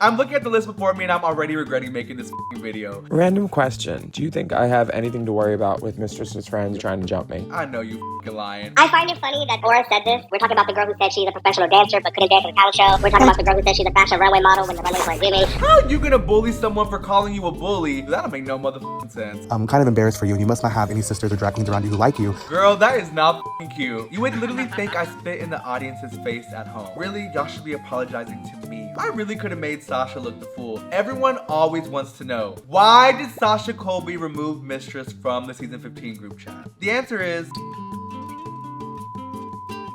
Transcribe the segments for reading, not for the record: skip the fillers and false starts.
I'm looking at the list before me and I'm already regretting making this video. Random question. Do you think I have anything to worry about with Mistress's friends trying to jump me? I know you lying. I find it funny that Aura said this. We're talking about the girl who said she's a professional dancer but couldn't dance at a talent show. We're talking about the girl who said she's a fashion runway model when the runways weren't giving. How are you gonna bully someone for calling you a bully? That'll make no motherfucking sense. I'm kind of embarrassed for you, and you must not have any sisters or drag queens around you who like you. Girl, that is not cute. You would literally think I spit in the audience's face at home. Really, y'all should be apologizing to me. I really could have made Sasha look the fool. Everyone always wants to know, why did Sasha Colby remove Mistress from the season 15 group chat? The answer is,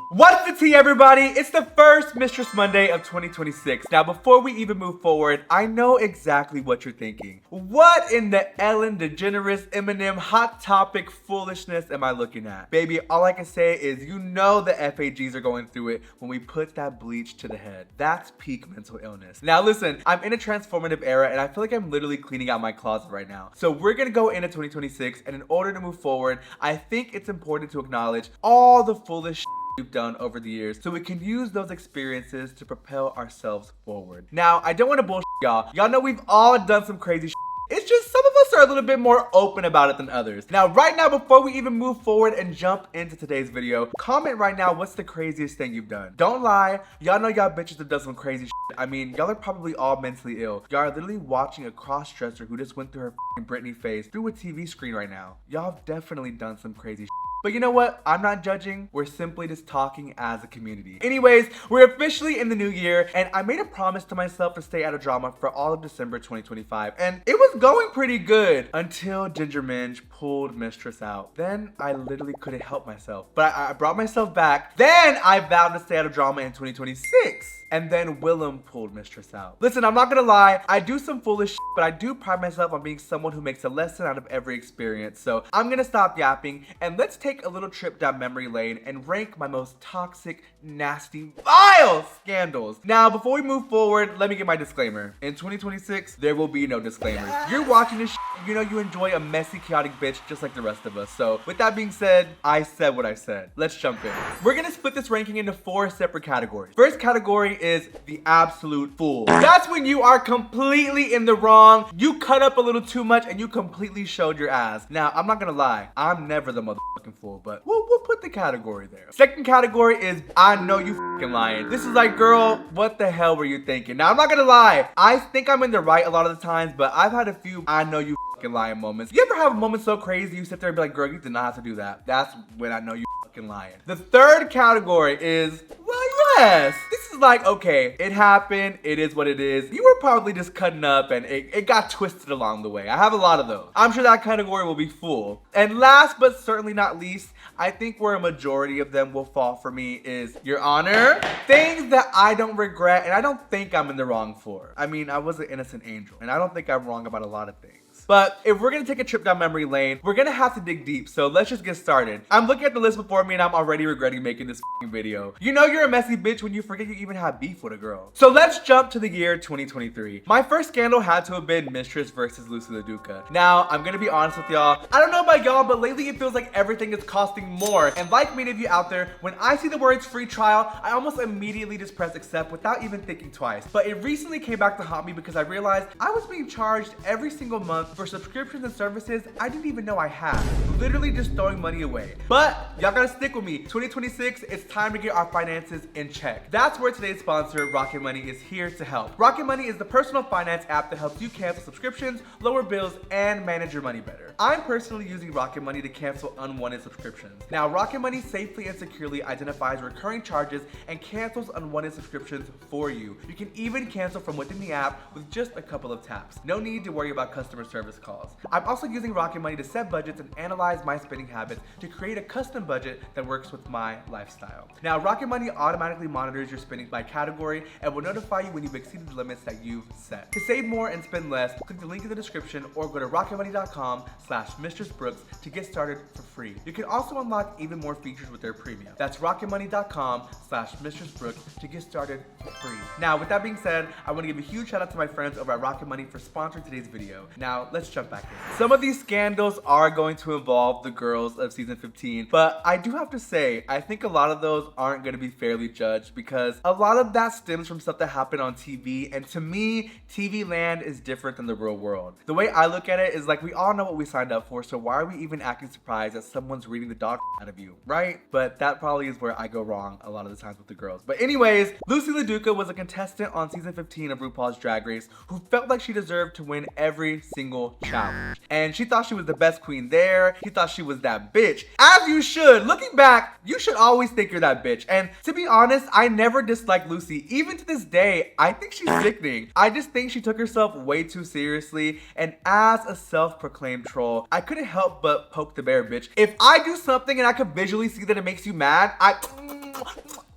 what's the tea, everybody? It's the first Mistress Monday of 2026. Now, before we even move forward, I know exactly what you're thinking. What in the Ellen DeGeneres, Eminem, Hot Topic foolishness am I looking at? Baby, all I can say is you know the FAGs are going through it when we put that bleach to the head. That's peak mental illness. Now, listen, I'm in a transformative era and I feel like I'm literally cleaning out my closet right now. So we're gonna go into 2026, and in order to move forward, I think it's important to acknowledge all the foolish we've done over the years so we can use those experiences to propel ourselves forward. Now, I don't want to bullshit y'all. Y'all know we've all done some crazy shit. It's just some of us are a little bit more open about it than others. Now, right now, before we even move forward and jump into today's video, comment right now what's the craziest thing you've done. Don't lie. Y'all know y'all bitches have done some crazy shit. I mean, y'all are probably all mentally ill. Y'all are literally watching a cross-dresser who just went through her Britney phase through a TV screen right now. Y'all have definitely done some crazy shit. But you know what? I'm not judging. We're simply just talking as a community. Anyways, we're officially in the new year, and I made a promise to myself to stay out of drama for all of December 2025. And it was going pretty good until Ginger Minge pulled Mistress out. Then I literally couldn't help myself. But I brought myself back. Then I vowed to stay out of drama in 2026. And then Willem pulled Mistress out. Listen, I'm not gonna lie. I do some foolish shit, but I do pride myself on being someone who makes a lesson out of every experience. So I'm gonna stop yapping and let's take a little trip down memory lane and rank my most toxic, nasty, vile scandals. Now, before we move forward, let me get my disclaimer. In 2026, there will be no disclaimers. You're watching this shit, you know you enjoy a messy, chaotic bitch just like the rest of us. So with that being said, I said what I said. Let's jump in. We're gonna split this ranking into 4 separate categories. First category is the absolute fool. That's when you are completely in the wrong. You cut up a little too much and you completely showed your ass. Now, I'm not gonna lie. I'm never the motherfucking fool, but we'll put the category there. Second category is I know you fucking lying. This is like, girl, what the hell were you thinking? Now, I'm not gonna lie. I think I'm in the right a lot of the times, but I've had a few I know you fucking lying moments. You ever have a moment so crazy you sit there and be like, girl, you did not have to do that. That's when I know you fucking lying. The third category is, well, yes. This is like, okay, it happened. It is what it is. You were probably just cutting up and it got twisted along the way. I have a lot of those. I'm sure that category will be full. And last but certainly not least, I think where a majority of them will fall for me is, Your Honor, things that I don't regret and I don't think I'm in the wrong for. I mean, I was an innocent angel and I don't think I'm wrong about a lot of things. But if we're gonna take a trip down memory lane, we're gonna have to dig deep, so let's just get started. I'm looking at the list before me and I'm already regretting making this video. You know you're a messy bitch when you forget you even have beef with a girl. So let's jump to the year 2023. My first scandal had to have been Mistress versus Lucy LaDuca. Now, I'm gonna be honest with y'all. I don't know about y'all, but lately it feels like everything is costing more. And like many of you out there, when I see the words free trial, I almost immediately just press accept without even thinking twice. But it recently came back to haunt me because I realized I was being charged every single month for subscriptions and services I didn't even know I had. Literally just throwing money away. But y'all gotta stick with me. 2026, it's time to get our finances in check. That's where today's sponsor, Rocket Money, is here to help. Rocket Money is the personal finance app that helps you cancel subscriptions, lower bills, and manage your money better. I'm personally using Rocket Money to cancel unwanted subscriptions. Now, Rocket Money safely and securely identifies recurring charges and cancels unwanted subscriptions for you. You can even cancel from within the app with just a couple of taps. No need to worry about customer service calls. I'm also using Rocket Money to set budgets and analyze my spending habits to create a custom budget that works with my lifestyle. Now, Rocket Money automatically monitors your spending by category and will notify you when you've exceeded the limits that you've set. To save more and spend less, click the link in the description or go to rocketmoney.com/mistressbrooks to get started for free. You can also unlock even more features with their premium. That's rocketmoney.com/mistressbrooks to get started for free. Now, with that being said, I want to give a huge shout out to my friends over at Rocket Money for sponsoring today's video. Now, let's jump back in. Some of these scandals are going to involve the girls of season 15, but I do have to say, I think a lot of those aren't going to be fairly judged because a lot of that stems from stuff that happened on TV, and to me, TV land is different than the real world. The way I look at it is like, we all know what we signed up for, so why are we even acting surprised that someone's reading the dog out of you, right? But that probably is where I go wrong a lot of the times with the girls. But anyways, Lucy LaDuca was a contestant on season 15 of RuPaul's Drag Race who felt like she deserved to win every single challenge. And she thought she was the best queen there. She thought she was that bitch. As you should. Looking back, you should always think you're that bitch. And to be honest, I never disliked Lucy. Even to this day, I think she's sickening. I just think she took herself way too seriously. And as a self-proclaimed troll, I couldn't help but poke the bear, bitch. If I do something and I could visually see that it makes you mad,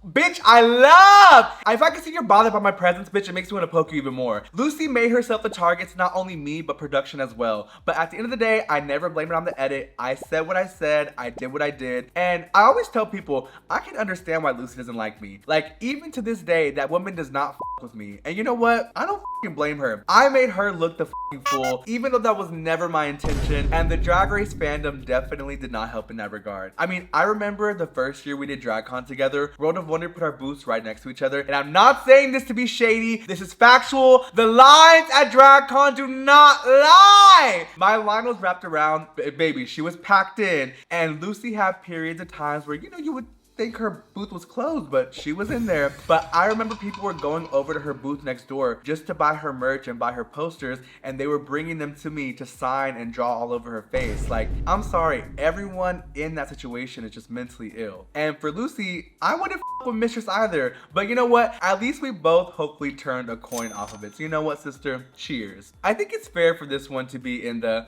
bitch, I love! If I can see you're bothered by my presence, bitch, it makes me want to poke you even more. Lucy made herself the target to not only me, but production as well. But at the end of the day, I never blame it on the edit. I said what I said, I did what I did. And I always tell people, I can understand why Lucy doesn't like me. Like, even to this day, that woman does not with me. And you know what? I don't blame her. I made her look the fool, even though that was never my intention. And the Drag Race fandom definitely did not help in that regard. I mean, I remember the first year we did DragCon together, World of Wonder put our booths right next to each other. And I'm not saying this to be shady. This is factual. The lines at DragCon do not lie. My line was wrapped around, baby, she was packed in. And Lucy had periods of times where, you know, you would think her booth was closed, but she was in there. But I remember people were going over to her booth next door just to buy her merch and buy her posters, and they were bringing them to me to sign and draw all over her face. Like, I'm sorry, everyone in that situation is just mentally ill. And for Lucy, I wouldn't with Mistress either, but you know what? At least we both hopefully turned a coin off of it. So you know what, sister? Cheers. I think it's fair for this one to be in the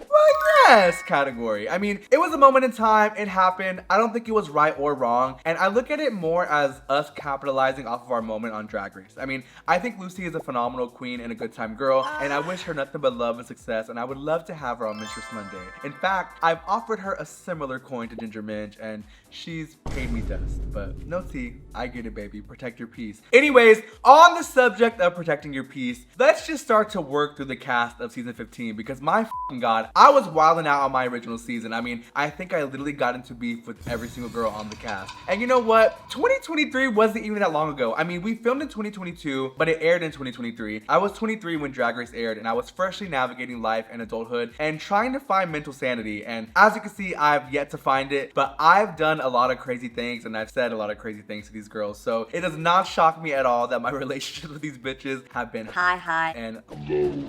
yes category. I mean, it was a moment in time, it happened. I don't think it was right or wrong, and I look at it more as us capitalizing off of our moment on Drag Race. I mean, I think Lucy is a phenomenal queen and a good time girl, and I wish her nothing but love and success, and I would love to have her on Mistress Monday. In fact, I've offered her a similar coin to Ginger Minj, and she's paid me dust, but no tea. I get it, baby. Protect your peace. Anyways, on the subject of protecting your peace, let's just start to work through the cast of season 15, because my f***ing God, I was wilding out on my original season. I mean, I think I literally got into beef with every single girl on the cast. And you know what? 2023 wasn't even that long ago. I mean, we filmed in 2022, but it aired in 2023. I was 23 when Drag Race aired, and I was freshly navigating life and adulthood and trying to find mental sanity. And as you can see, I've yet to find it, but I've done a lot of crazy things, and I've said a lot of crazy things to these girls. So it does not shock me at all that my relationships with these bitches have been high and low.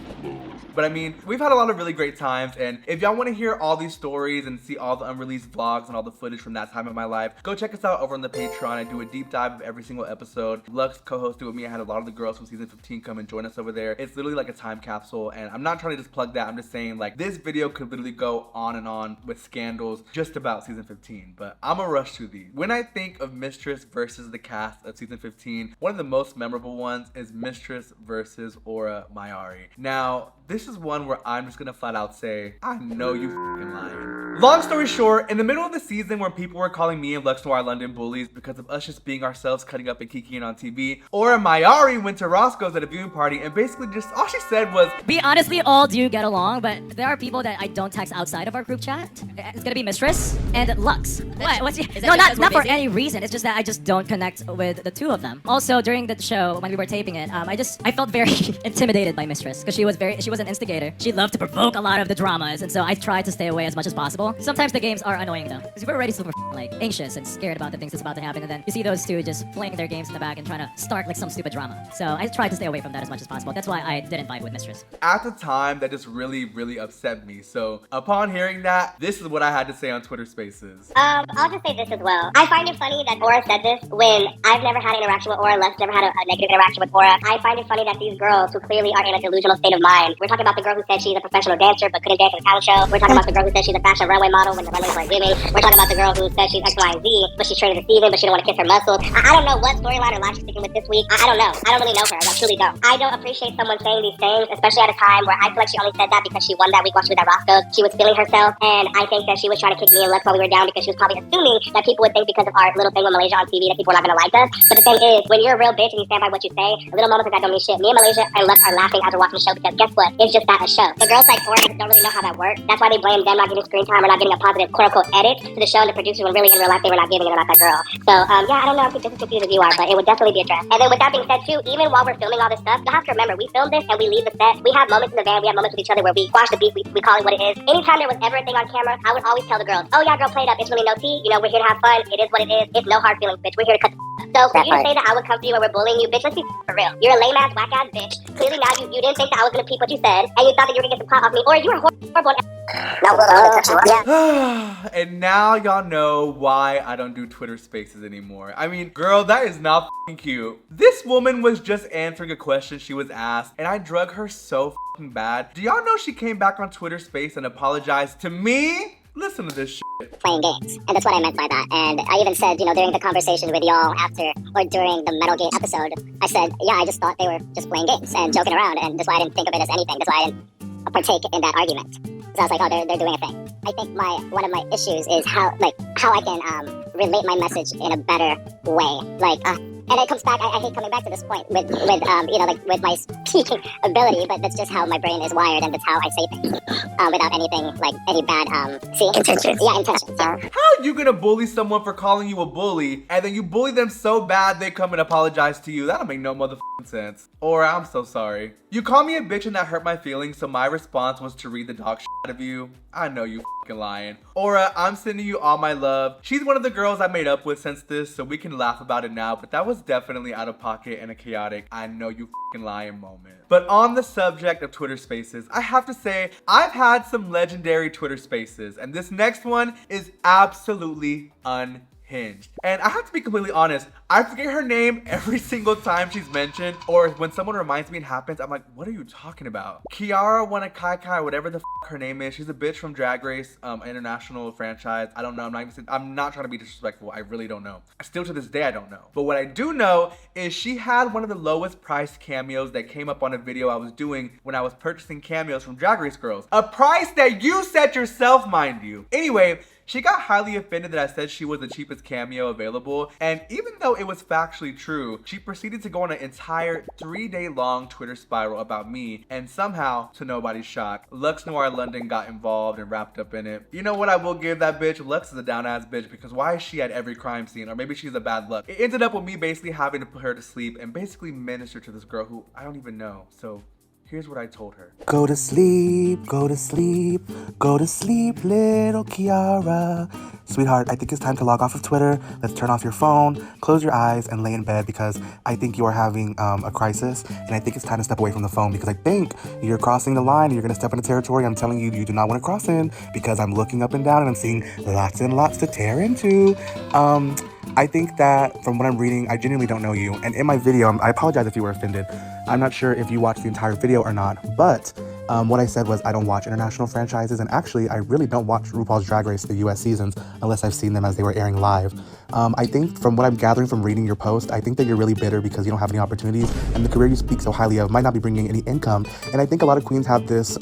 But I mean, we've had a lot of really great times, and if y'all want to hear all these stories and see all the unreleased vlogs and all the footage from that time in my life, go check us out over on the Patreon. I do a deep dive of every single episode. Lux co-hosted with me. I had a lot of the girls from season 15 come and join us over there. It's literally like a time capsule, and I'm not trying to just plug that. I'm just saying, like, this video could literally go on and on with scandals just about season 15, but I'm a rush to these. When I think of Mistress versus the cast of season 15, one of the most memorable ones is Mistress versus Aura Mayari. Now, this is one where I'm just gonna flat out say, I know you f***ing lying. Long story short, in the middle of the season where people were calling me and Lux Noir London bullies because of us just being ourselves, cutting up and kikiing on TV, Aura Mayari went to Roscoe's at a viewing party and basically just, all she said was, we honestly all do get along, but there are people that I don't text outside of our group chat. It's gonna be Mistress and Lux. What? What's no, not for any reason. It's just that I just don't connect with the two of them. Also, during the show, when we were taping it, I felt very intimidated by Mistress because she was an instigator. She loved to provoke a lot of the dramas, and so I tried to stay away as much as possible. Sometimes the games are annoying though, because we're already super like anxious and scared about the things that's about to happen, and then you see those two just playing their games in the back and trying to start like some stupid drama. So I tried to stay away from that as much as possible. That's why I didn't vibe with Mistress. At the time, that just really upset me. So upon hearing that, this is what I had to say on Twitter Spaces. I'll just say this as well. I find it funny that Aura said this when I've never had an interaction with Aura. Lux never had a negative interaction with Aura. I find it funny that these girls who clearly are in a delusional state of mind. We're talking about the girl who said she's a professional dancer but couldn't dance in a talent show. We're talking about the girl who said she's a fashion runway model when the runways weren't giving. We're talking about the girl who said she's X, Y, and Z, but she's training the season, but she don't want to kiss her muscles. I don't know what storyline or line she's sticking with this week. I don't know. I don't really know her. I truly don't. I don't appreciate someone saying these things, especially at a time where I feel like she only said that because she won that week while she was at Roscoe's. She was feeling herself, and I think that she was trying to kick me and Lex while we were down because she was probably assuming that people would think because of our little thing with Malaysia on TV that people are not going to like us. But the thing is, when you're a real bitch and you stand by what you say, little moments like that don't mean shit. Me and Malaysia and Lex are laughing as we're watching the show because guess what? It's just that, a show. The girls like foreigners don't really know how that works. That's why they blame them not getting screen time or not getting a positive quote-unquote edit to the show, and the producers when really in real life they were not giving it about that girl. So yeah, I don't know if you're just as confused as you are, but it would definitely be addressed. And then with that being said too, even while we're filming all this stuff, you'll have to remember we filmed this and we leave the set. We have moments in the van, we have moments with each other where we squash the beat, we call it what it is. Anytime there was ever a thing on camera, I would always tell the girls, oh yeah, girl, play it up. It's really no tea. You know, we're here to have fun. It is what it is. It's no hard feelings, bitch. We're here to cut the so for you to say that I would come to you when we're bullying you, bitch, let's be for real. You're a lame ass, whack ass bitch. Clearly now you didn't think that I was gonna peep what you said, and you thought that you were gonna get some clout off me, or you were horrible. And now y'all know why I don't do Twitter Spaces anymore. I mean, girl, that is not f***ing cute. This woman was just answering a question she was asked, and I drug her so f***ing bad. Do y'all know she came back on Twitter Space and apologized to me? Listen to this shit. Playing games, and that's what I meant by that. And I even said, you know, during the conversation with y'all after or during the Metal Game episode, I said, yeah, I just thought they were just playing games and joking around, and that's why I didn't think of it as anything. That's why I didn't partake in that argument. So I was like, oh, they're doing a thing. I think one of my issues is how I can relate my message in a better way. And it comes back. I hate coming back to this point with you know, like with my speaking ability, but that's just how my brain is wired, and that's how I say things without anything like any bad intentions. Yeah, intentions. How are you gonna bully someone for calling you a bully, and then you bully them so bad they come and apologize to you? That don't make no motherfucking sense. Or I'm so sorry. You call me a bitch and that hurt my feelings, so my response was to read the dog shit out of you. I know you fucking lying. Aura, I'm sending you all my love. She's one of the girls I made up with since this, so we can laugh about it now, but that was definitely out of pocket and a chaotic I know you fucking lying moment. But on the subject of Twitter Spaces, I have to say I've had some legendary Twitter Spaces, and this next one is absolutely unhinged. And I have to be completely honest, I forget her name every single time she's mentioned, or when someone reminds me it happens, I'm like, what are you talking about? Kiara Wanakaikai, whatever the f her name is, she's a bitch from Drag Race, international franchise. I don't know, I'm not trying to be disrespectful, I really don't know. Still to this day, I don't know. But what I do know is she had one of the lowest priced cameos that came up on a video I was doing when I was purchasing cameos from Drag Race girls. A price that you set yourself, mind you. Anyway, she got highly offended that I said she was the cheapest cameo available, and even though it was factually true, she proceeded to go on an entire 3-day long Twitter spiral about me, and somehow, to nobody's shock, Lux Noir London got involved and wrapped up in it. You know what I will give that bitch? Lux is a down-ass bitch, because why is she at every crime scene? Or maybe she's a bad luck. It ended up with me basically having to put her to sleep and basically minister to this girl who I don't even know, so here's what I told her. Go to sleep, go to sleep, go to sleep, little Kiara. Sweetheart, I think it's time to log off of Twitter. Let's turn off your phone, close your eyes, and lay in bed because I think you are having a crisis, and I think it's time to step away from the phone because I think you're crossing the line and you're gonna step into territory I'm telling you you do not want to cross in because I'm looking up and down and I'm seeing lots and lots to tear into. I think that from what I'm reading, I genuinely don't know you. And in my video, I apologize if you were offended. I'm not sure if you watched the entire video or not, but what I said was I don't watch international franchises. And actually, I really don't watch RuPaul's Drag Race, the US seasons, unless I've seen them as they were airing live. I think from what I'm gathering from reading your post, I think that you're really bitter because you don't have any opportunities. And the career you speak so highly of might not be bringing any income. And I think a lot of queens have this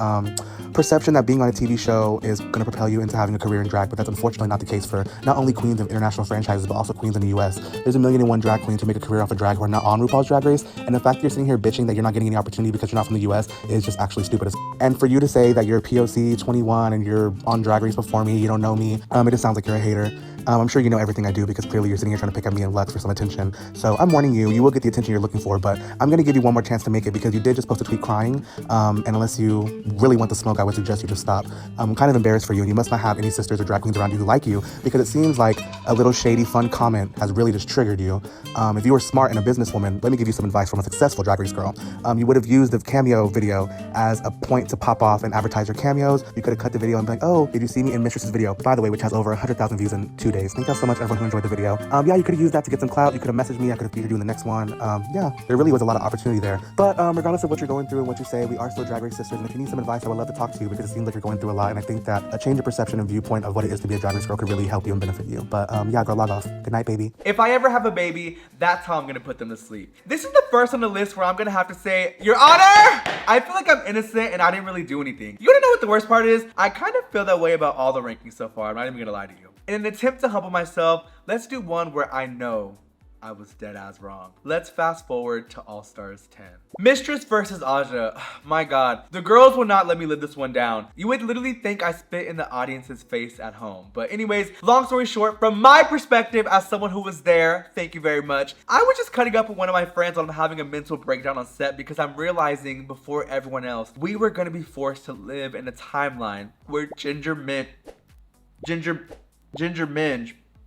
perception that being on a TV show is going to propel you into having a career in drag, but that's unfortunately not the case for not only queens of international franchises, but also queens in the US. There's 1,000,001 drag queens who make a career off of drag who are not on RuPaul's Drag Race, and the fact that you're sitting here bitching that you're not getting any opportunity because you're not from the US is just actually stupid as And for you to say that you're POC 21 and you're on Drag Race before me, you don't know me, it just sounds like you're a hater. I'm sure you know everything I do because clearly you're sitting here trying to pick at me and Lux for some attention. So I'm warning you, you will get the attention you're looking for, but I'm going to give you one more chance to make it because you did just post a tweet crying. And unless you really want the smoke, I would suggest you just stop. I'm kind of embarrassed for you, and you must not have any sisters or drag queens around you who like you because it seems like a little shady, fun comment has really just triggered you. If you were smart and a businesswoman, let me give you some advice from a successful Drag Race girl. You would have used the cameo video as a point to pop off and advertise your cameos. You could have cut the video and be like, oh, did you see me in Mistress's video, by the way, which has over 100,000 views in 2 days. days. Thank y'all so much, everyone who enjoyed the video. Yeah, you could have used that to get some clout. You could have messaged me. I could have featured you in the next one. Yeah, there really was a lot of opportunity there. But regardless of what you're going through and what you say, we are still Drag Race sisters. And if you need some advice, I would love to talk to you because it seems like you're going through a lot. And I think that a change of perception and viewpoint of what it is to be a Drag Race girl could really help you and benefit you. But yeah, girl, log off. Good night, baby. If I ever have a baby, that's how I'm gonna put them to sleep. This is the first on the list where I'm gonna have to say, Your Honor! I feel like I'm innocent and I didn't really do anything. You wanna know what the worst part is? I kind of feel that way about all the rankings so far. I'm not even gonna lie to you. In an attempt to humble myself, let's do one where I know I was dead ass wrong. Let's fast forward to All Stars 10. Mistress versus Aja. My God, the girls will not let me live this one down. You would literally think I spit in the audience's face at home. But anyways, long story short, from my perspective as someone who was there, thank you very much, I was just cutting up with one of my friends while I'm having a mental breakdown on set because I'm realizing before everyone else, we were gonna be forced to live in a timeline where Ginger Minge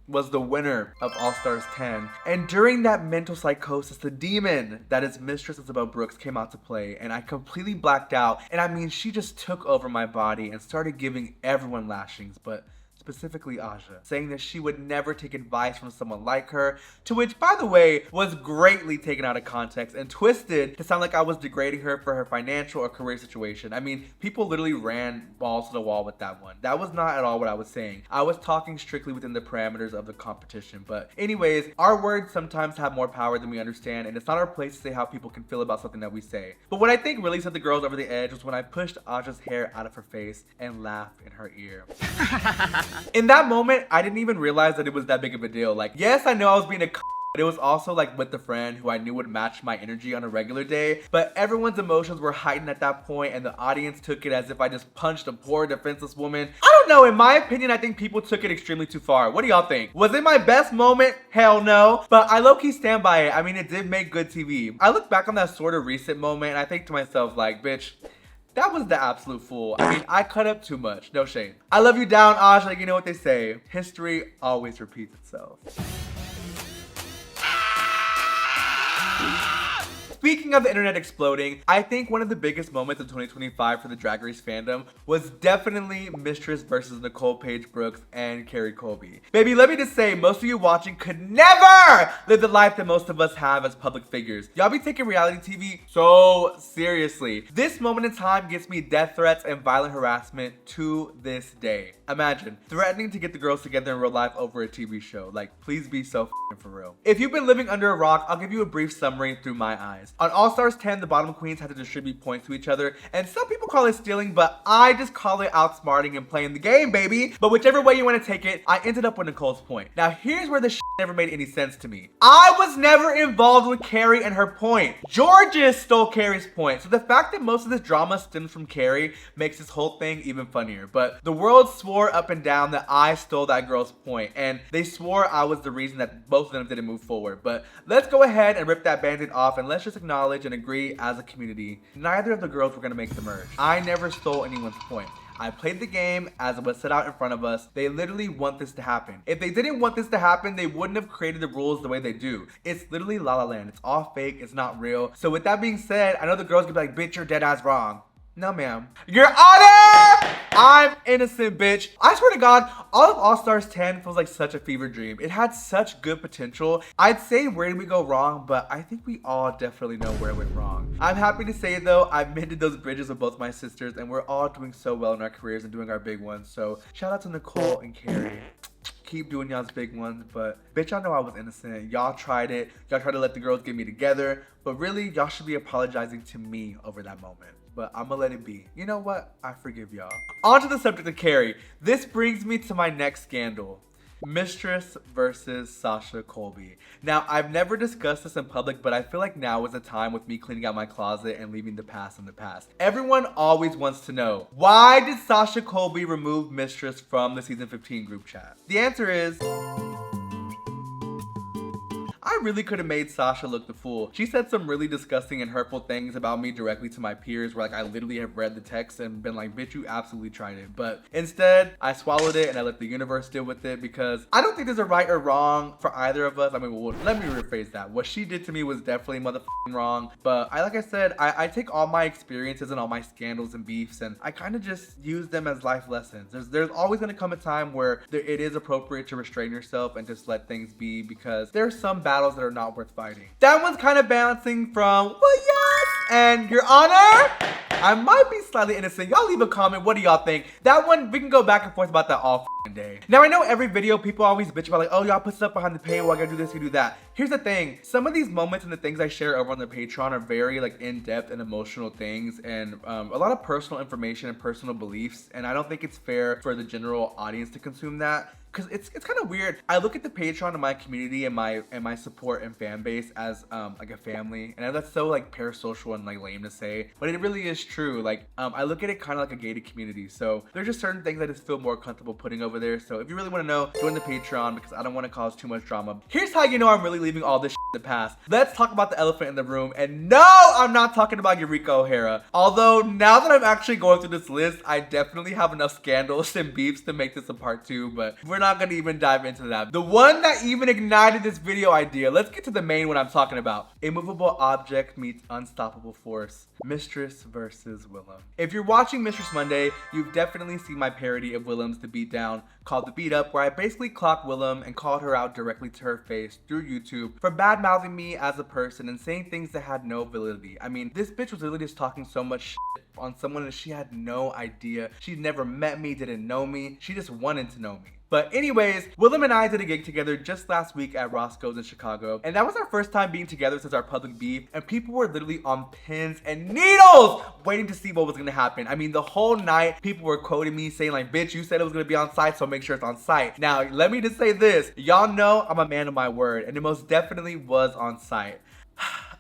was the winner of All Stars 10. And during that mental psychosis, the demon that is Mistress Isabelle Brooks came out to play, and I completely blacked out. And I mean, she just took over my body and started giving everyone lashings, but specifically Aja, saying that she would never take advice from someone like her, to which, by the way, was greatly taken out of context and twisted to sound like I was degrading her for her financial or career situation. I mean, people literally ran balls to the wall with that one. That was not at all what I was saying. I was talking strictly within the parameters of the competition. But anyways, our words sometimes have more power than we understand, and it's not our place to say how people can feel about something that we say. But what I think really set the girls over the edge was when I pushed Aja's hair out of her face and laughed in her ear. In that moment, I didn't even realize that it was that big of a deal. Like, yes, I know I was being a but it was also like with the friend who I knew would match my energy on a regular day. But everyone's emotions were heightened at that point, and the audience took it as if I just punched a poor defenseless woman. I don't know, in my opinion, I think people took it extremely too far. What do y'all think? Was it my best moment? Hell no. But I low-key stand by it. I mean, it did make good TV. I look back on that sort of recent moment and I think to myself, like, bitch, that was the absolute fool. I mean, I cut up too much. No shame. I love you down, Aja. Like, you know what they say. History always repeats itself. Speaking of the internet exploding, I think one of the biggest moments of 2025 for the Drag Race fandom was definitely Mistress versus Nicole Paige Brooks and Carrie Colby. Baby, let me just say, most of you watching could never live the life that most of us have as public figures. Y'all be taking reality TV so seriously. This moment in time gets me death threats and violent harassment to this day. Imagine threatening to get the girls together in real life over a TV show. Like, please be so for real. If you've been living under a rock, I'll give you a brief summary through my eyes. On All Stars 10, the bottom queens had to distribute points to each other, and some people call it stealing, but I just call it outsmarting and playing the game, baby. But whichever way you want to take it, I ended up with Nicole's point. Now here's where the shit never made any sense to me. I was never involved with Carrie and her point. Georgia stole Carrie's point. So the fact that most of this drama stems from Carrie makes this whole thing even funnier. But the world swore up and down that I stole that girl's point, and they swore I was the reason that both of them didn't move forward. But let's go ahead and rip that band-aid off, and let's just acknowledge and agree as a community, neither of the girls were gonna make the merge. I never stole anyone's point. I played the game as it was set out in front of us. They literally want this to happen. If they didn't want this to happen, they wouldn't have created the rules the way they do. It's literally La La Land. It's all fake. It's not real. So with that being said, I know the girls could be like, bitch, you're dead ass wrong. No, ma'am. Your Honor! I'm innocent, bitch. I swear to God, all of All Stars 10 feels like such a fever dream. It had such good potential. I'd say where did we go wrong, but I think we all definitely know where it went wrong. I'm happy to say though, I've mended those bridges with both my sisters, and we're all doing so well in our careers and doing our big ones. So shout out to Nicole and Carrie. Keep doing y'all's big ones, but bitch, y'all know I was innocent. Y'all tried it. Y'all tried to let the girls get me together, but really, y'all should be apologizing to me over that moment. But I'm gonna let it be. You know what? I forgive y'all. On to the subject of Carrie. This brings me to my next scandal. Mistress versus Sasha Colby. Now, I've never discussed this in public, but I feel like now is the time with me cleaning out my closet and leaving the past in the past. Everyone always wants to know, why did Sasha Colby remove Mistress from the season 15 group chat? The answer is, I really could have made Sasha look the fool. She said some really disgusting and hurtful things about me directly to my peers where like I literally have read the text and been like, bitch, you absolutely tried it. But instead, I swallowed it and I let the universe deal with it because I don't think there's a right or wrong for either of us. I mean, well, let me rephrase that. What she did to me was definitely motherfucking wrong. But like I said, I take all my experiences and all my scandals and beefs and I kind of just use them as life lessons. There's always going to come a time where it is appropriate to restrain yourself and just let things be because there are some battles that are not worth fighting. That one's kind of bouncing from, well, yes, and Your Honor, I might be slightly innocent. Y'all leave a comment. What do y'all think? That one, we can go back and forth about that all day. Now, I know every video people always bitch about like, oh, y'all put stuff behind the paywall, I gotta do this, you do that. Here's the thing. Some of these moments and the things I share over on the Patreon are very like in-depth and emotional things and a lot of personal information and personal beliefs. And I don't think it's fair for the general audience to consume that. Cause it's kind of weird. I look at the Patreon and my community and my support and fan base as like a family, and that's so like parasocial and like lame to say, but it really is true. Like I look at it kind of like a gated community. So there's just certain things I just feel more comfortable putting over there. So if you really want to know, join the Patreon because I don't want to cause too much drama. Here's how you know I'm really leaving all this shit in the past. Let's talk about the elephant in the room. And no, I'm not talking about Eureka O'Hara. Although now that I'm actually going through this list, I definitely have enough scandals and beefs to make this a part 2, but we're not gonna even dive into that. The one that even ignited this video idea, let's get to the main one I'm talking about. Immovable object meets unstoppable force. Mistress versus Willem. If you're watching Mistress Monday, you've definitely seen my parody of Willem's The Beatdown called The Beat Up, where I basically clocked Willem and called her out directly to her face through YouTube for bad mouthing me as a person and saying things that had no validity. I mean, this bitch was literally just talking so much shit on someone that she had no idea. She'd never met me, didn't know me. She just wanted to know me. But anyways, Willem and I did a gig together just last week at Roscoe's in Chicago. And that was our first time being together since our public beef. And people were literally on pins and needles waiting to see what was gonna happen. I mean, the whole night, people were quoting me saying like, bitch, you said it was gonna be on site, so make sure it's on site. Now, let me just say this. Y'all know I'm a man of my word, and it most definitely was on site.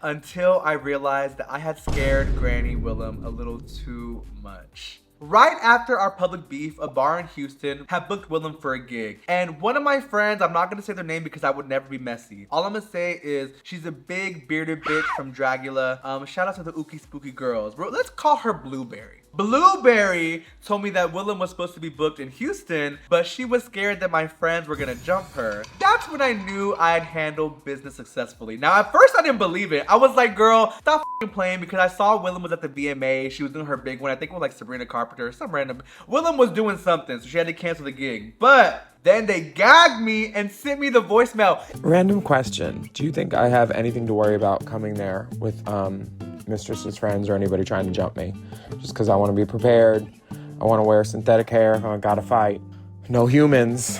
Until I realized that I had scared Granny Willem a little too much. Right after our public beef, a bar in Houston had booked Willem for a gig. And one of my friends, I'm not gonna say their name because I would never be messy. All I'm gonna say is she's a big bearded bitch from Dragula. Shout out to the Ookie Spooky girls. Bro, let's call her Blueberry. Blueberry told me that Willem was supposed to be booked in Houston, but she was scared that my friends were gonna jump her. That's when I knew I had handled business successfully. Now, at first I didn't believe it. I was like, girl, stop playing, because I saw Willem was at the VMA. She was doing her big one. I think it was like Sabrina Carpenter or some random. Willem was doing something, so she had to cancel the gig. But then they gagged me and sent me the voicemail. Random question. Do you think I have anything to worry about coming there with Mistress's friends or anybody trying to jump me? Just because I want to be prepared. I want to wear synthetic hair if I gotta fight. No humans.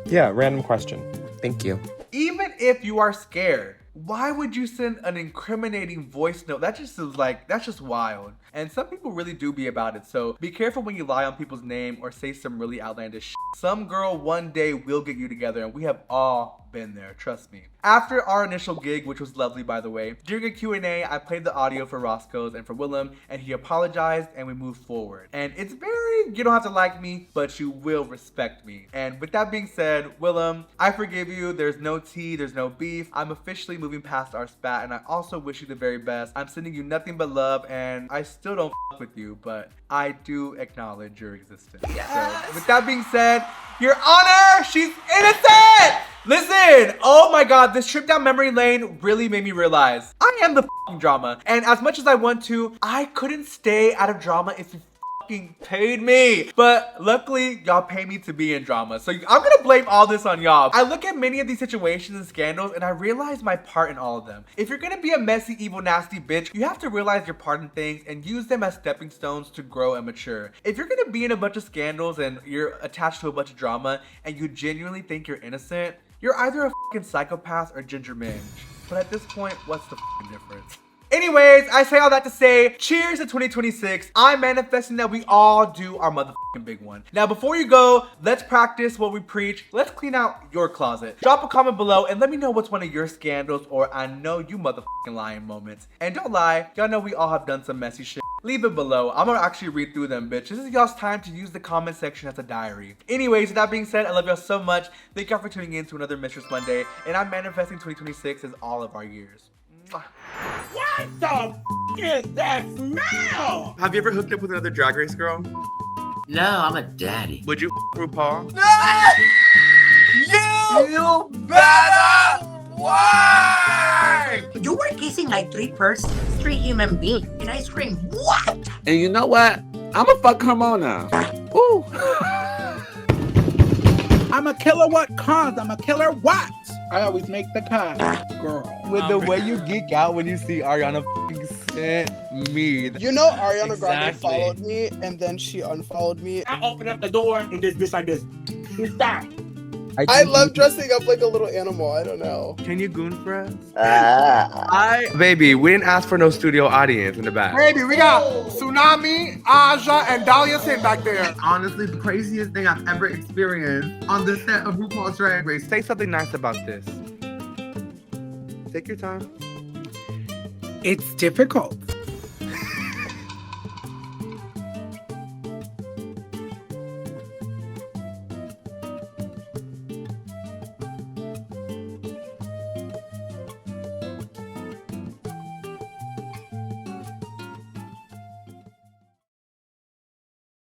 Yeah, random question. Thank you. Even if you are scared, why would you send an incriminating voice note? That just is like, that's just wild. And some people really do be about it. So be careful when you lie on people's name or say some really outlandish shit. Some girl one day will get you together, and we have all been there, trust me. After our initial gig, which was lovely by the way, during a Q&A, I played the audio for Roscoe's and for Willem, and he apologized and we moved forward. And it's very, you don't have to like me, but you will respect me. And with that being said, Willem, I forgive you. There's no tea, there's no beef. I'm officially moving past our spat, and I also wish you the very best. I'm sending you nothing but love, and I still don't f with you, but I do acknowledge your existence. Yes. So with that being said, Your Honor, she's innocent! Listen, oh my god, this trip down memory lane really made me realize I am the f***ing drama. And as much as I want to, I couldn't stay out of drama if you f***ing paid me. But luckily, y'all pay me to be in drama. So I'm gonna blame all this on y'all. I look at many of these situations and scandals and I realize my part in all of them. If you're gonna be a messy, evil, nasty bitch, you have to realize your part in things and use them as stepping stones to grow and mature. If you're gonna be in a bunch of scandals and you're attached to a bunch of drama and you genuinely think you're innocent, you're either a fucking psychopath or Ginger Minge. But at this point, what's the fucking difference? Anyways, I say all that to say, cheers to 2026. I'm manifesting that we all do our motherfucking big one. Now, before you go, let's practice what we preach. Let's clean out your closet. Drop a comment below and let me know what's one of your scandals or I know you motherfucking lying moments. And don't lie, y'all know we all have done some messy shit. leave it below. I'm gonna actually read through them, bitch. This is y'all's time to use the comment section as a diary. Anyways, with that being said, I love y'all so much. Thank y'all for tuning in to another Mistress Monday, and I'm manifesting 2026 as all of our years. Mwah. What the f is that smell? Have you ever hooked up with another Drag Race girl? No, I'm a daddy. Would you RuPaul? You better work! You were kissing like 3 persons, 3 human beings, and I screamed, what? And you know what? I'ma fuck Carmona. Ooh. I'm a killer what cons, I'm a killer what? I always make the cut, girl. With the way you geek out when you see Ariana f***ing sent me. You know Ariana Grande followed me and then she unfollowed me. I opened up the door and this bitch like this. Stop. I love dressing up like a little animal. I don't know. Can you goon for us? Baby, we didn't ask for no studio audience in the back. Baby, we got Tsunami, Aja, and Dahlia sitting back there. Honestly, the craziest thing I've ever experienced on the set of RuPaul's Drag Race. Say something nice about this. Take your time. It's difficult.